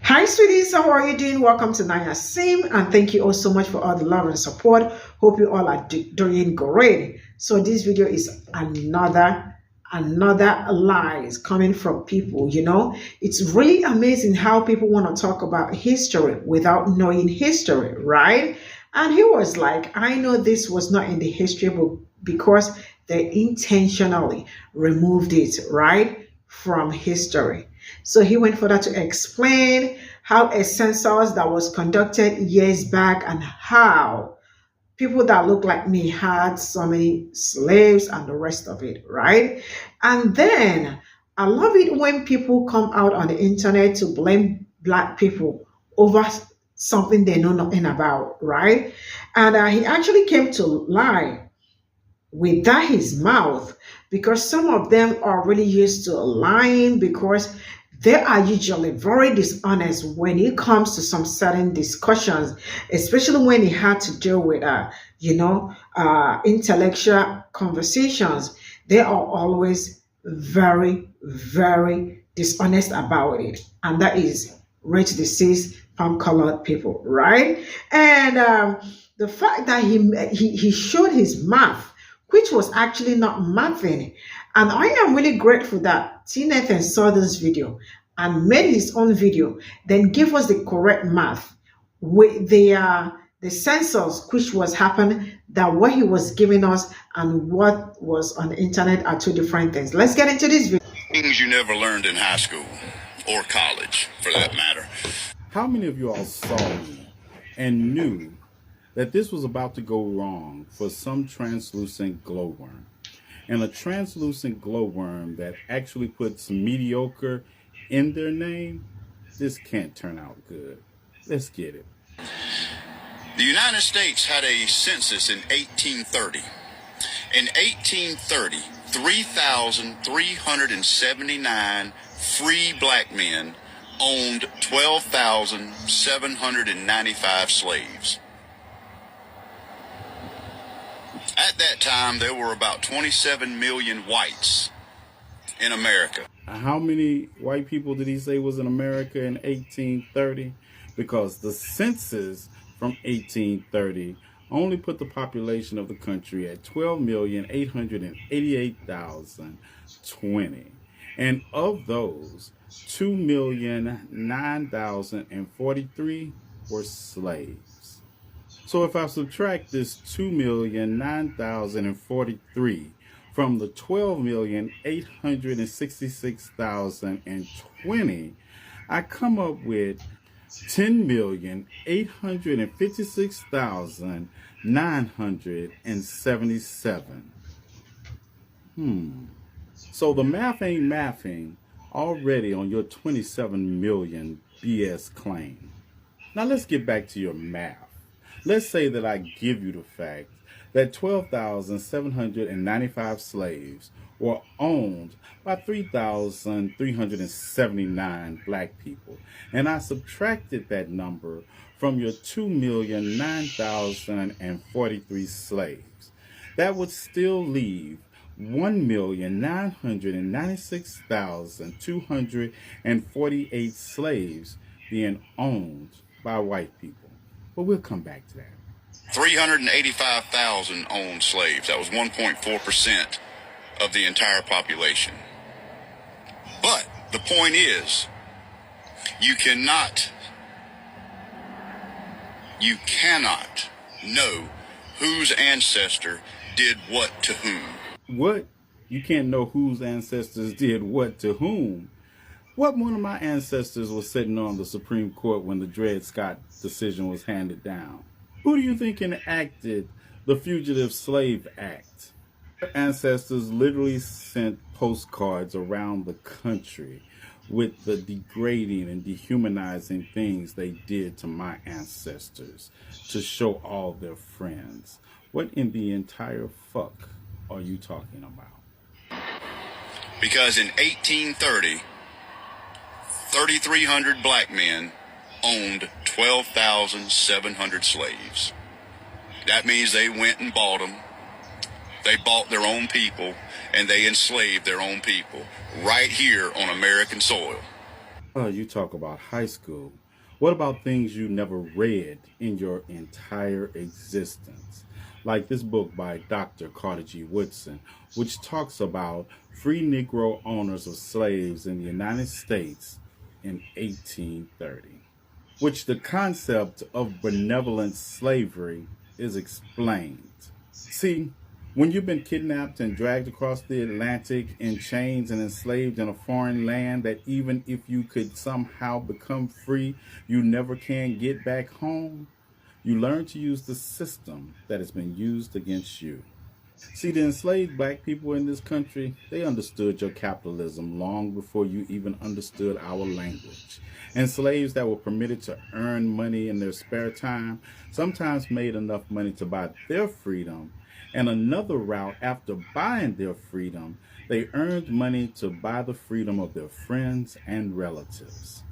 Hi, sweeties. How are you doing? Welcome to Nanya Sim, and thank you all so much for all the love and support. Hope you all are doing great. So this video is another lies coming from people. It's really amazing how people want to talk about history without knowing history, right? And he was like, I know this was not in the history book because they intentionally removed it, right, from history. So he went further to explain how a census that was conducted years back and how people that look like me had so many slaves and the rest of it, right? And then I love it when people come out on the internet to blame black people over something they know nothing about, right? And he actually came to lie with that his mouth, because some of them are really used to lying because they are usually very dishonest when it comes to some certain discussions, especially when it had to do with intellectual conversations. They are always very, very dishonest about it, and that is rich, deceased, palm colored people, right? And the fact that he showed his mouth, which was actually not mathing. And I am really grateful that T. Nathan saw this video and made his own video, then give us the correct math with the census, which was happening, that what he was giving us and what was on the internet are two different things. Let's get into this video. Things you never learned in high school or college, for that matter. How many of you all saw me and knew that this was about to go wrong for some translucent glowworm? And a translucent glowworm that actually puts mediocre in their name, this can't turn out good. Let's get it. The United States had a census in 1830. In 1830, 3,379 free black men owned 12,795 slaves. At that time, there were about 27 million whites in America. How many white people did he say was in America in 1830? Because the census from 1830 only put the population of the country at 12,888,020. And of those, 2,009,043 were slaves. So if I subtract this 2,009,043 from the 12,866,020, I come up with 10,856,977. So the math ain't mathing already on your 27 million BS claim. Now let's get back to your math. Let's say that I give you the fact that 12,795 slaves were owned by 3,379 black people. And I subtracted that number from your 2,009,043 slaves. That would still leave 1,996,248 slaves being owned by white people. But we'll come back to that. 385,000 owned slaves. That was 1.4% of the entire population. But the point is, you cannot know whose ancestor did what to whom. What? You can't know whose ancestors did what to whom? What one of my ancestors was sitting on the Supreme Court when the Dred Scott decision was handed down? Who do you think enacted the Fugitive Slave Act? Their ancestors literally sent postcards around the country with the degrading and dehumanizing things they did to my ancestors to show all their friends. What in the entire fuck are you talking about? Because in 1830, 3,300 black men owned 12,700 slaves. That means they went and bought them. They bought their own people, and they enslaved their own people right here on American soil. You talk about high school. What about things you never read in your entire existence? Like this book by Dr. Carter G. Woodson, which talks about free Negro owners of slaves in the United States in 1830, which the concept of benevolent slavery is explained. See, when you've been kidnapped and dragged across the Atlantic in chains and enslaved in a foreign land that even if you could somehow become free, you never can get back home, you learn to use the system that has been used against you. See, the enslaved black people in this country, they understood your capitalism long before you even understood our language. And slaves that were permitted to earn money in their spare time sometimes made enough money to buy their freedom. And another route, after buying their freedom, they earned money to buy the freedom of their friends and relatives.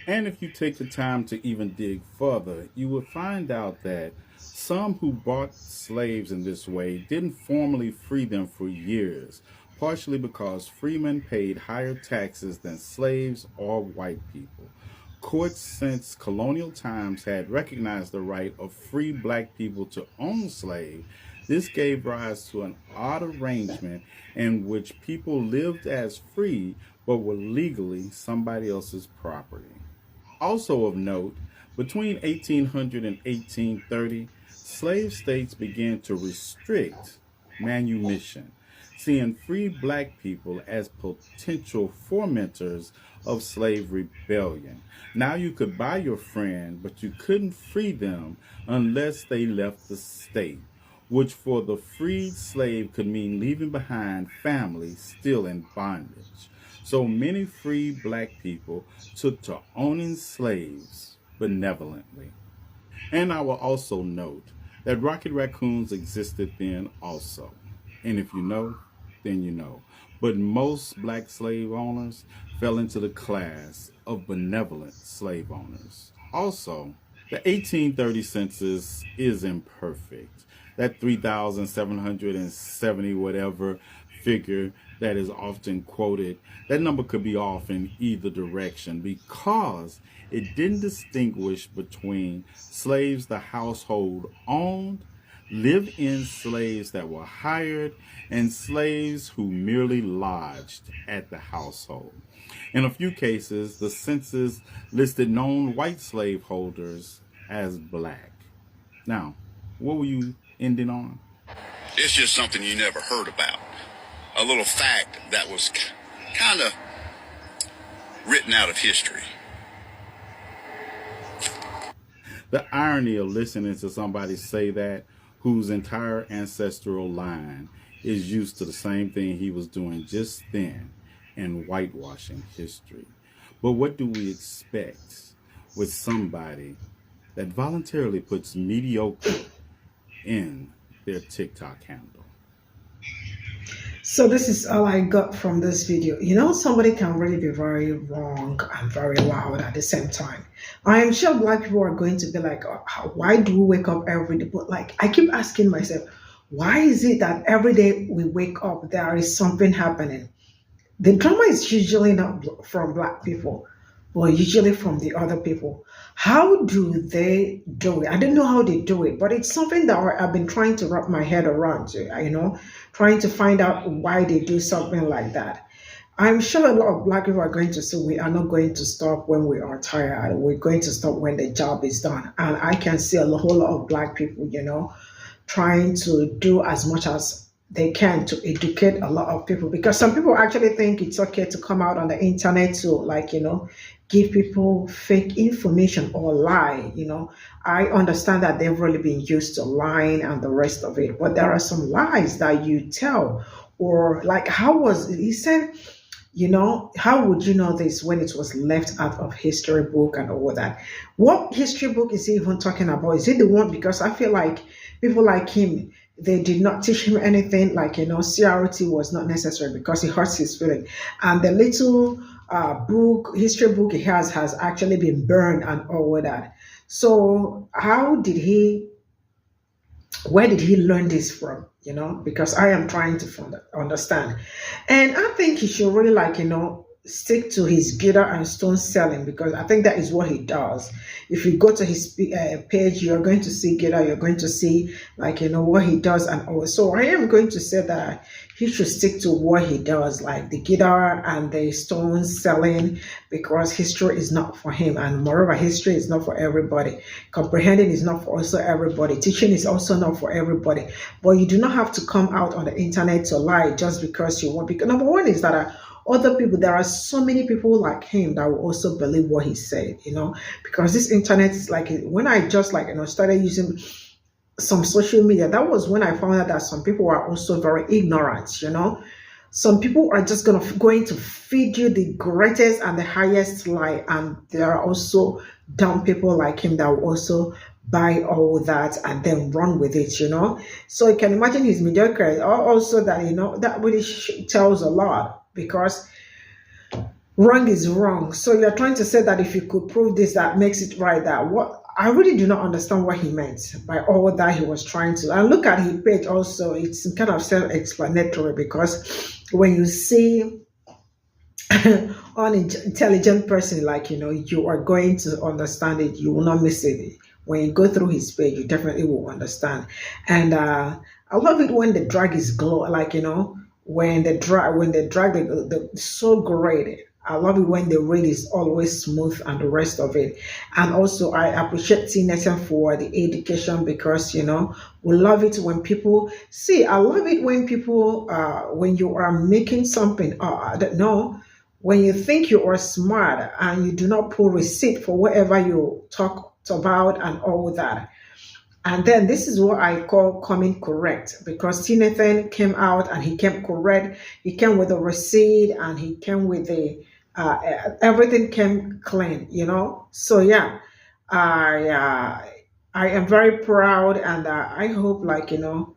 And if you take the time to even dig further, you will find out that some who bought slaves in this way didn't formally free them for years, partially because freemen paid higher taxes than slaves or white people. Courts since colonial times had recognized the right of free black people to own slaves. This gave rise to an odd arrangement in which people lived as free but were legally somebody else's property. Also of note, between 1800 and 1830, slave states began to restrict manumission, seeing free black people as potential fomenters of slave rebellion. Now you could buy your friend, but you couldn't free them unless they left the state, which for the freed slave could mean leaving behind family still in bondage. So many free black people took to owning slaves benevolently. And I will also note that rocket raccoons existed then also. And if you know, then you know. But most black slave owners fell into the class of benevolent slave owners. Also, the 1830 census is imperfect. That 3,770 whatever figure that is often quoted, that number could be off in either direction because it didn't distinguish between slaves the household owned, live-in slaves that were hired, and slaves who merely lodged at the household. In a few cases, the census listed known white slaveholders as black. Now, what were you ending on? It's just something you never heard about. A little fact that was kind of written out of history. The irony of listening to somebody say that whose entire ancestral line is used to the same thing he was doing just then in whitewashing history. But what do we expect with somebody that voluntarily puts mediocre in their TikTok handle? So this is all I got from this video. You know, somebody can really be very wrong and very loud at the same time. I am sure black people are going to be like, oh, why do we wake up every day? But like, I keep asking myself, why is it that every day we wake up, there is something happening? The drama is usually not from black people, but usually from the other people. How do they do it? I don't know how they do it, but it's something that I've been trying to wrap my head around, trying to find out why they do something like that. I'm sure a lot of black people are going to say we are not going to stop when we are tired. We're going to stop when the job is done. And I can see a whole lot of black people, trying to do as much as they can to educate a lot of people, because some people actually think it's okay to come out on the internet to give people fake information or lie. I understand that they've really been used to lying and the rest of it, but there are some lies that you tell, or like he said, how would you know this when it was left out of history book and all that? What history book is he even talking about? Is it the one? Because I feel like people like him, they did not teach him anything. CRT was not necessary because he hurts his feeling. And the little history book he has actually been burned and all that. So where did he learn this from? Because I am trying to understand. And I think he should really stick to his glitter and stone selling, because I think that is what he does. If you go to his page, you're going to see glitter, you're going to see like what he does and all. So I am going to say that he should stick to what he does, like the glitter and the stone selling, because history is not for him, and moreover, history is not for everybody. Comprehending is not for also everybody. Teaching is also not for everybody. But you do not have to come out on the internet to lie just because you want. Because number one is that other people, there are so many people like him that will also believe what he said, because this internet is like, when I just like, started using some social media, that was when I found out that some people are also very ignorant, Some people are just going to feed you the greatest and the highest lie, and there are also dumb people like him that will also buy all that and then run with it, So you can imagine his mediocre. Also that, that really tells a lot, because wrong is wrong. So you're trying to say that if you could prove this, that makes it right. That what I really do not understand what he meant by all that he was trying to. And look at his page also, it's kind of self-explanatory, because when you see unintelligent person, like you are going to understand it, you will not miss it. When you go through his page, you definitely will understand. And I love it when the drag is glow, like when they drag the so great. I love it when the read is always smooth and the rest of it. And also I appreciate T-Nation for the education, because we love it when people see. I love it when people when you are making something, I don't know, when you think you are smart and you do not pull receipt for whatever you talk about and all that. And then this is what I call coming correct, because T-Nathan came out and he came correct. He came with a receipt and he came with the everything came clean, So yeah, I am very proud, and I hope, like I don't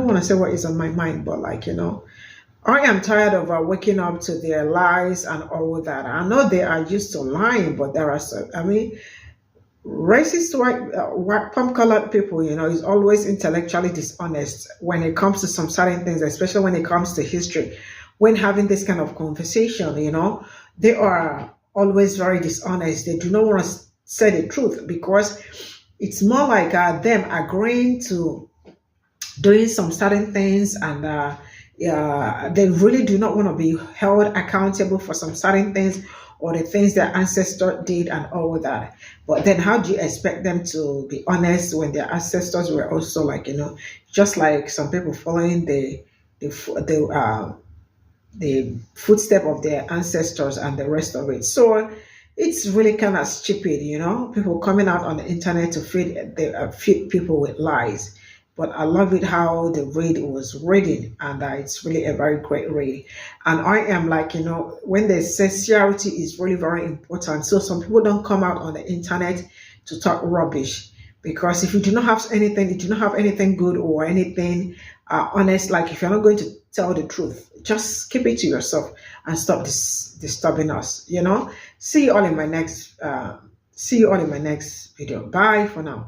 want to say what is on my mind, but like I am tired of waking up to their lies and all that. I know they are used to lying, but there are some, racist white palm-colored people, is always intellectually dishonest when it comes to some certain things, especially when it comes to history. When having this kind of conversation, they are always very dishonest. They do not want to say the truth, because it's more like them agreeing to doing some certain things, and they really do not want to be held accountable for some certain things, or the things their ancestors did and all that. But then how do you expect them to be honest when their ancestors were also like, just like some people following the footstep of their ancestors and the rest of it. So it's really kind of stupid, people coming out on the internet to feed people with lies. But I love it how the read was reading, and it's really a very great read. And I am like, when they say sincerity is really very important. So some people don't come out on the internet to talk rubbish, because if you do not have anything, you do not have anything good or anything honest, like if you're not going to tell the truth, just keep it to yourself and stop disturbing us, See you all in my next video. Bye for now.